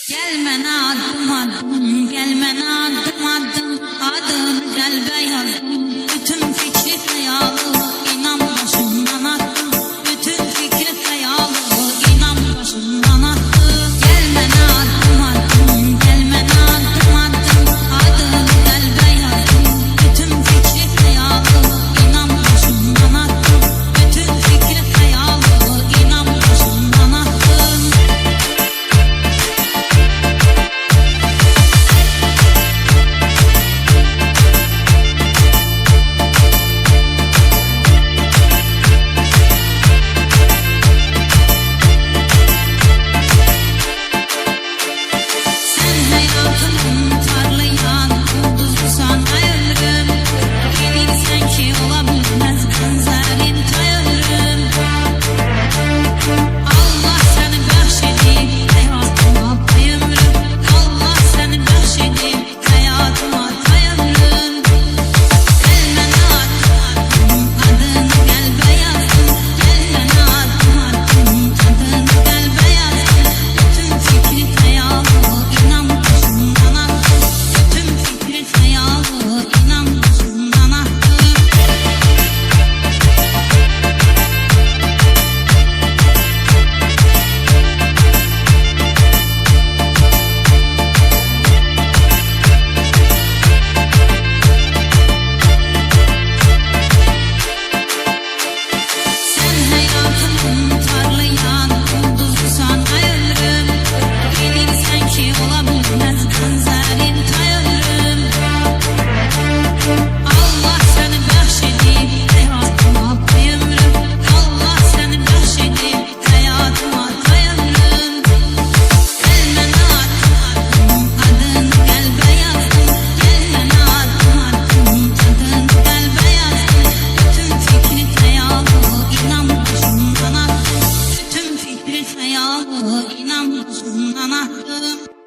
Gelmene adım adım, gelmene adım adım, adını kalbe yazdım. Bütün fikri hayalı, inan başımdan attım. Bütün fikri hayalı, inan başımdan attım. Gelmene adım adım, gelmene adım adım, adını kalbe yazdım. Bütün fikri hayalı, inan başımdan attım. Bütün fikri hayalı, inan başımdan attım. Hayatımın parlayan yıldızısan ömrüm. Bilirsen ki olabilmez benzerin ömrüm. Allah seni bahşedip hayatıma pay ömrüm. Allah seni bahşedip hayatıma pay ömrüm. Gelmene adım adım, adını kalbe yazdım. Gelmene adım adım, adını kalbe yazdım. Bütün fikri hayalı, inan başımdan attım. Bütün fikri hayalı, inan başımdan attım. Sen hayatımın parlayan yıldızısan ömrüm. Bilirsen ki olabilmez benzerin ömrüm. Allah seni bahşedip hayatıma pay ömrüm. Allah seni bahşedip hayatıma pay ömrüm. Gelmene adım adım, adını kalbe yazdım. Gelmene adım adım, adını kalbe yazdım. Bütün fikri hayalı, inan başımdan attım. Bütün fikri hayalı, inan başımdan attım.